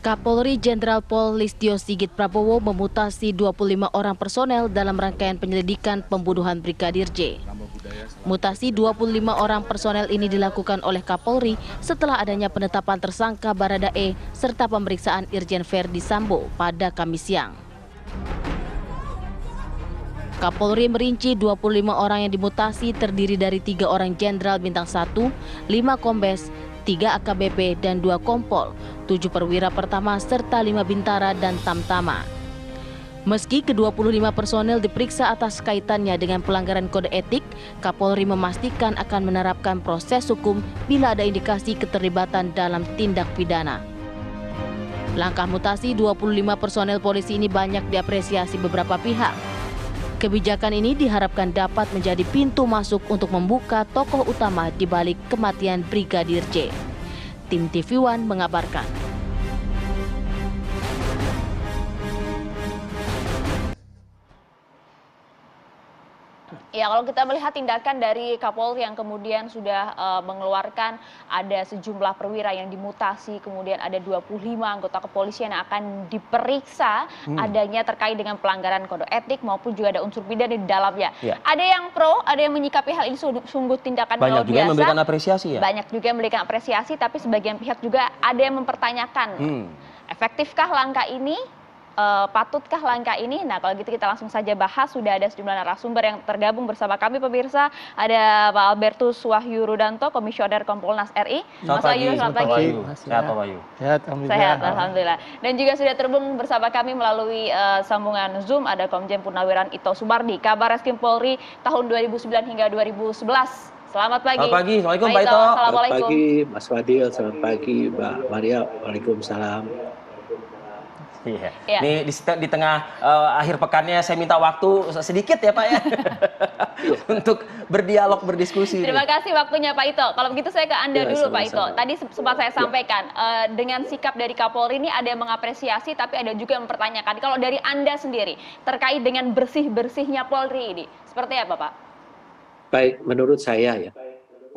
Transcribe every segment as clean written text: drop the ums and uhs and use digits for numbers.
Kapolri Jenderal Pol Listio Sigit Prabowo memutasi 25 orang personel dalam rangkaian penyelidikan pembunuhan Brigadir J. Mutasi 25 orang personel ini dilakukan oleh Kapolri setelah adanya penetapan tersangka Baradae serta pemeriksaan Irjen Verdi Sambo pada Kamis siang. Kapolri merinci 25 orang yang dimutasi terdiri dari 3 orang Jenderal Bintang 1, 5 Kombes, 3 AKBP dan 2 Kompol, 7 perwira pertama serta 5 bintara dan tamtama. Meski ke-25 personel diperiksa atas kaitannya dengan pelanggaran kode etik, Kapolri memastikan akan menerapkan proses hukum bila ada indikasi keterlibatan dalam tindak pidana. Langkah mutasi 25 personel polisi ini banyak diapresiasi beberapa pihak. Kebijakan ini diharapkan dapat menjadi pintu masuk untuk membuka tokoh utama di balik kematian Brigadir J. Tim TV One mengabarkan. Ya, kalau kita melihat tindakan dari Kapolri yang kemudian sudah mengeluarkan ada sejumlah perwira yang dimutasi, kemudian ada 25 anggota kepolisian yang akan diperiksa adanya terkait dengan pelanggaran kode etik maupun juga ada unsur pidana di dalamnya. Ya. Ada yang pro, ada yang menyikapi hal ini sungguh tindakan luar biasa. Banyak juga yang memberikan apresiasi ya? Banyak juga yang memberikan apresiasi, tapi sebagian pihak juga ada yang mempertanyakan efektifkah langkah ini? Patutkah langkah ini? Nah, kalau gitu kita langsung saja bahas. Sudah ada sejumlah narasumber yang tergabung bersama kami pemirsa. Ada Pak Albertus Wahyu Rudanto, Komisioner Kompolnas RI. Mas Wahyu, selamat pagi. Sehat Pak Wahyu. Sehat, alhamdulillah. Sehat, alhamdulillah. Dan juga sudah terhubung bersama kami melalui sambungan Zoom ada Komjen Purnawiran Ito Sumardi, Kabar Reskrim Polri tahun 2009 hingga 2011. Selamat pagi. Selamat pagi. Assalamualaikum Pak Ito. Selamat pagi Mas Fadil, selamat pagi Mbak Maria. Waalaikumsalam. Iya. Ya. Ini di tengah akhir pekannya saya minta waktu sedikit ya Pak ya untuk berdialog, berdiskusi. Terima kasih waktunya Pak Ito. Kalau begitu saya ke Anda dulu Pak Ito. Tadi sempat saya sampaikan dengan sikap dari Kapolri ini ada yang mengapresiasi tapi ada juga yang mempertanyakan. Kalau dari Anda sendiri terkait dengan bersih-bersihnya Polri ini seperti apa Pak? Baik, menurut saya ya,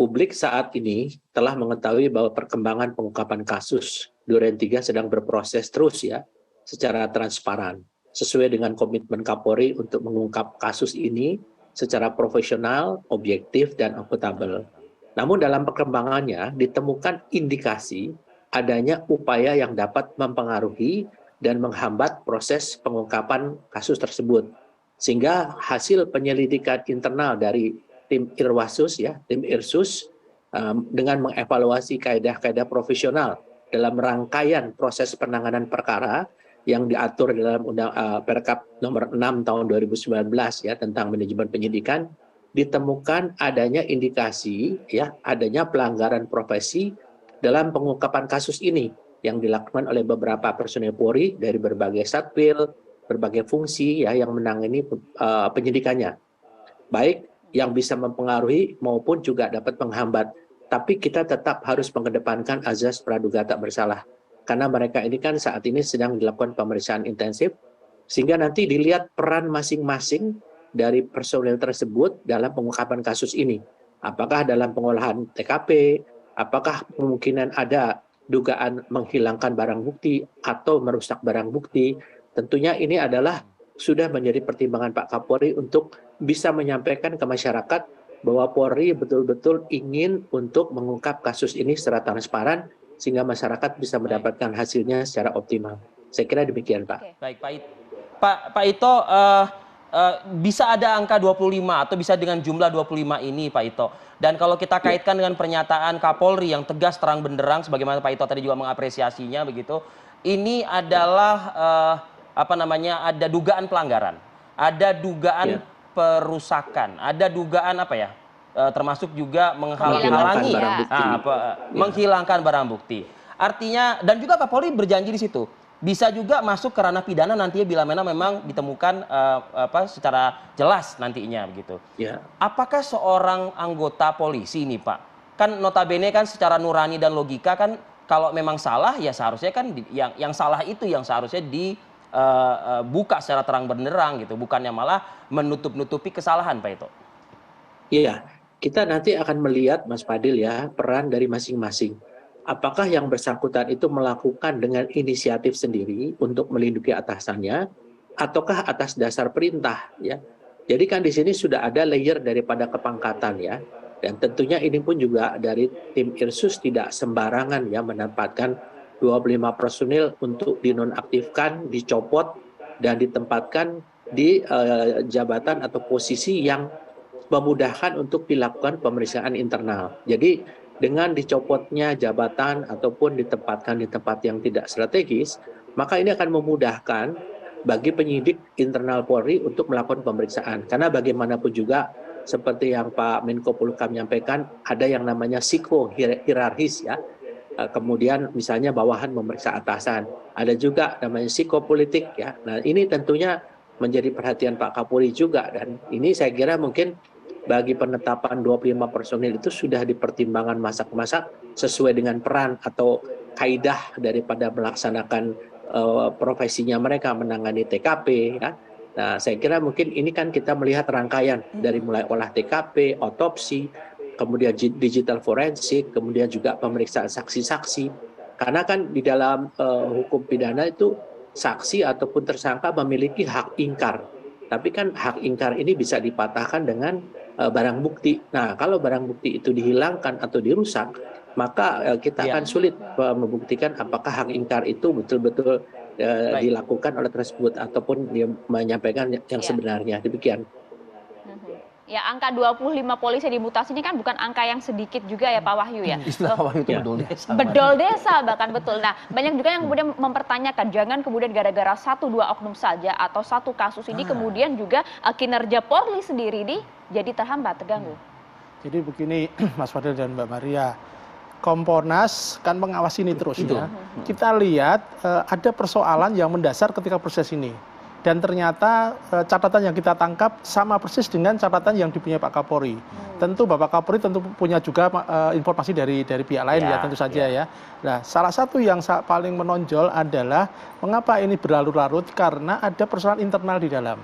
publik saat ini telah mengetahui bahwa perkembangan pengungkapan kasus Duren 3 sedang berproses terus ya, secara transparan, sesuai dengan komitmen Kapolri untuk mengungkap kasus ini secara profesional, objektif, dan akuntabel. Namun dalam perkembangannya ditemukan indikasi adanya upaya yang dapat mempengaruhi dan menghambat proses pengungkapan kasus tersebut. Sehingga hasil penyelidikan internal dari tim Irwasus, ya, tim Irsus, dengan mengevaluasi kaedah-kaedah profesional dalam rangkaian proses penanganan perkara yang diatur dalam Perkap nomor 6 tahun 2019 ya tentang manajemen penyidikan, ditemukan adanya indikasi ya adanya pelanggaran profesi dalam pengungkapan kasus ini yang dilakukan oleh beberapa personel Polri dari berbagai satpil, berbagai fungsi ya yang menangani penyidikannya. Baik yang bisa mempengaruhi maupun juga dapat menghambat. Tapi kita tetap harus mengedepankan azas praduga tak bersalah. Karena mereka ini kan saat ini sedang dilakukan pemeriksaan intensif, sehingga nanti dilihat peran masing-masing dari personel tersebut dalam pengungkapan kasus ini. Apakah dalam pengolahan TKP, apakah kemungkinan ada dugaan menghilangkan barang bukti atau merusak barang bukti. Tentunya ini adalah sudah menjadi pertimbangan Pak Kapolri untuk bisa menyampaikan ke masyarakat bahwa Polri betul-betul ingin untuk mengungkap kasus ini secara transparan, sehingga masyarakat bisa mendapatkan hasilnya secara optimal. Saya kira demikian, Pak. Baik, Pak Ito, bisa ada angka 25 atau bisa dengan jumlah 25 ini, Pak Ito. Dan kalau kita kaitkan dengan pernyataan Kapolri yang tegas terang benderang, sebagaimana Pak Ito tadi juga mengapresiasinya, begitu, ini adalah ada dugaan pelanggaran, ada dugaan perusakan, ada dugaan termasuk juga menghalangi menghilangkan barang bukti. Artinya, dan juga Kapolri berjanji di situ bisa juga masuk ke ranah pidana nantinya bila memang ditemukan secara jelas nantinya begitu. Ya. Apakah seorang anggota polisi ini Pak, kan notabene kan secara nurani dan logika kan kalau memang salah ya seharusnya kan yang salah itu yang seharusnya dibuka secara terang benderang gitu, bukannya malah menutup-nutupi kesalahan Pak Ito. Iya. Kita nanti akan melihat Mas Fadil ya peran dari masing-masing. apakah yang bersangkutan itu melakukan dengan inisiatif sendiri untuk melindungi atasannya, ataukah atas dasar perintah, ya. Jadi kan di sini sudah ada layer daripada kepangkatan, ya. Dan tentunya ini pun juga dari tim Irsus tidak sembarangan ya menempatkan 25 personil untuk dinonaktifkan, dicopot, dan ditempatkan di jabatan atau posisi yang memudahkan untuk dilakukan pemeriksaan internal. Jadi dengan dicopotnya jabatan ataupun ditempatkan di tempat yang tidak strategis, maka ini akan memudahkan bagi penyidik internal Polri untuk melakukan pemeriksaan. Karena bagaimanapun juga seperti yang Pak Menko Polhukam menyampaikan, ada yang namanya psikohierarkis ya. Kemudian misalnya bawahan memeriksa atasan. Ada juga namanya psikopolitik ya. Nah, ini tentunya menjadi perhatian Pak Kapolri juga, dan ini saya kira mungkin bagi penetapan 25 personil itu sudah dipertimbangkan masak-masak sesuai dengan peran atau kaidah daripada melaksanakan profesinya mereka menangani TKP ya. Nah, saya kira mungkin ini kan kita melihat rangkaian dari mulai olah TKP, otopsi, kemudian digital forensik, kemudian juga pemeriksaan saksi-saksi. Karena kan di dalam hukum pidana itu saksi ataupun tersangka memiliki hak ingkar. Tapi kan hak ingkar ini bisa dipatahkan dengan barang bukti. Nah, kalau barang bukti itu dihilangkan atau dirusak, maka kita akan sulit membuktikan apakah hak ingkar itu betul-betul dilakukan oleh tersebut ataupun dia menyampaikan yang sebenarnya. Demikian. Ya, angka 25 polisi dimutasi ini kan bukan angka yang sedikit juga ya Pak Wahyu ya. Istilah Pak Wahyu itu bedol desa. Bedol desa bahkan betul. Nah, banyak juga yang kemudian mempertanyakan jangan kemudian gara-gara 1-2 oknum saja atau satu kasus ini kemudian juga kinerja Polri sendiri ini jadi terhambat, terganggu. Jadi begini Mas Fadil dan Mbak Maria, Kompolnas kan mengawasi ini terus ya. Kita lihat ada persoalan yang mendasar ketika proses ini. Dan ternyata catatan yang kita tangkap sama persis dengan catatan yang dipunyai Pak Kapolri. Tentu Bapak Kapolri tentu punya juga informasi dari pihak lain ya tentu saja ya. Nah, salah satu yang paling menonjol adalah mengapa ini berlarut-larut, karena ada persoalan internal di dalam.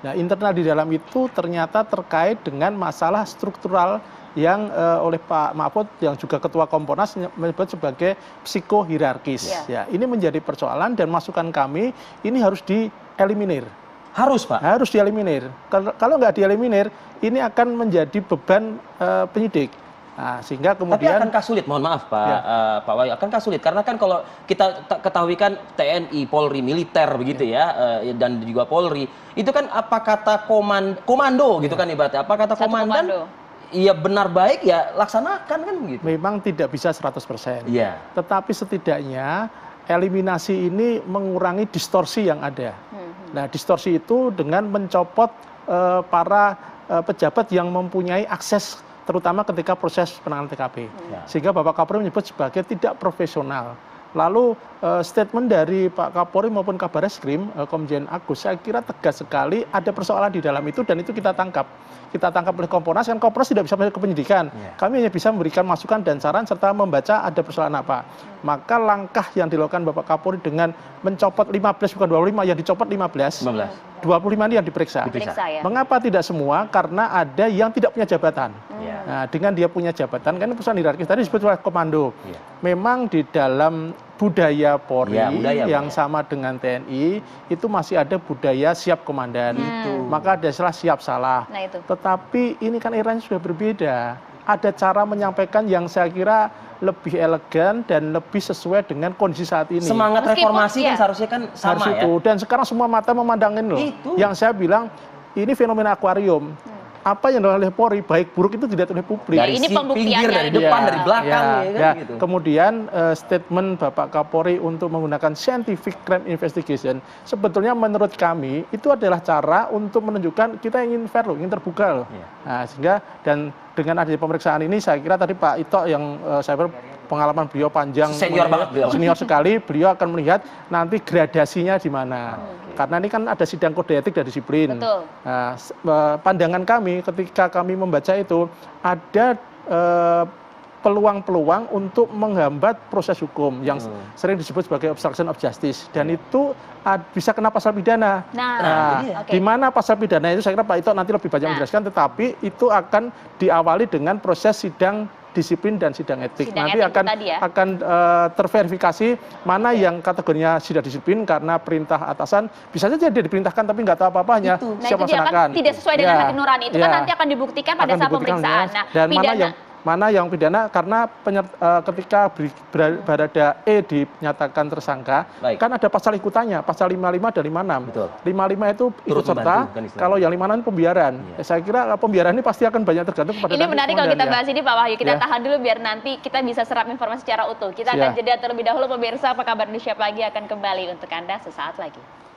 Nah, internal di dalam itu ternyata terkait dengan masalah struktural yang oleh Pak Mahfud yang juga Ketua Kompolnas menyebut sebagai psikohierarkis. Ya, ini menjadi persoalan dan masukan kami ini harus dieliminir. Harus Pak? Harus dieliminir. Kalau nggak dieliminir, ini akan menjadi beban penyidik. Nah, sehingga kemudian. Tapi akankah sulit, mohon maaf Pak Wahyu, akankah sulit? Karena kan kalau kita ketahui kan TNI, Polri, militer begitu ya, dan juga Polri, itu kan apa kata komando gitu kan ibaratnya, apa kata komandan? Iya benar baik ya laksanakan kan begitu. Memang tidak bisa 100%. Iya. Tetapi setidaknya eliminasi ini mengurangi distorsi yang ada. Nah, distorsi itu dengan mencopot para pejabat yang mempunyai akses terutama ketika proses penanganan TKP. Sehingga Bapak Kapolri menyebut sebagai tidak profesional. Lalu statement dari Pak Kapolri maupun Kabareskrim, Komjen Agus, saya kira tegas sekali ada persoalan di dalam itu dan itu kita tangkap. Kita tangkap oleh Kompolnas, kan Kompolnas tidak bisa masuk ke penyidikan. Kami hanya bisa memberikan masukan dan saran serta membaca ada persoalan apa. Maka langkah yang dilakukan Bapak Kapolri dengan mencopot 15, bukan 25, yang dicopot 15. 25 ini yang diperiksa. Ya? Mengapa tidak semua? Karena ada yang tidak punya jabatan. Nah, dengan dia punya jabatan, kan ini perusahaan hierarkis tadi disebut oleh komando. Memang di dalam budaya Polri yang sama dengan TNI itu masih ada budaya siap komandan. Maka ada siap salah. Nah, itu. Tetapi ini kan eranya sudah berbeda. Ada cara menyampaikan yang saya kira lebih elegan dan lebih sesuai dengan kondisi saat ini. Semangat reformasi kan seharusnya kan sama ya. Dan sekarang semua mata memandangin loh. Yang saya bilang ini fenomena akuarium. Apa yang dilakukan oleh Polri baik buruk itu tidak oleh publik. Dari ini pinggir, dari depan, dari belakang gitu. Kemudian statement Bapak Kapolri untuk menggunakan scientific crime investigation sebetulnya menurut kami itu adalah cara untuk menunjukkan kita ingin fair loh, ingin terbuka loh. Nah, sehingga dan dengan adanya pemeriksaan ini saya kira tadi Pak Ito yang saya pengalaman beliau panjang, senior banget beliau. Senior sekali, beliau akan melihat nanti gradasinya di mana. Karena ini kan ada sidang kode etik dan disiplin. Betul. Nah, pandangan kami ketika kami membaca itu ada peluang-peluang untuk menghambat proses hukum yang sering disebut sebagai obstruction of justice dan itu bisa kena pasal pidana. Di mana pasal pidana itu saya kira Pak Ito nanti lebih banyak menjelaskan, tetapi itu akan diawali dengan proses sidang disiplin dan sidang etik. Sidang Nanti etik akan tadi ya. terverifikasi mana yang kategorinya tidak disiplin karena perintah atasan, bisa saja dia diperintahkan tapi nggak tahu apa-apanya, Nah siap itu dia laksanakan. kan tidak sesuai dengan Ya, hati nurani. Itu ya. kan nanti akan dibuktikan pada Akan saat dibuktikan, pemeriksaan. ya. Nah, Dan pidana mana yang pidana karena ketika Barada E dinyatakan tersangka, Baik. kan ada pasal ikutannya, pasal 55 dan 56. Betul. 55 itu ikut Turut serta, membantu, kan istilahnya. kalau yang 56 pembiaran. Saya kira pembiaran ini pasti akan banyak tergantung kepada ini nanti menarik kalau kita komandan, ya. bahas ini Pak Wahyu. Kita Ya. tahan dulu biar nanti kita bisa serap informasi secara utuh. Kita akan Siap. jeda terlebih dahulu pemirsa. Apa kabar Indonesia Pagi akan kembali untuk Anda sesaat lagi.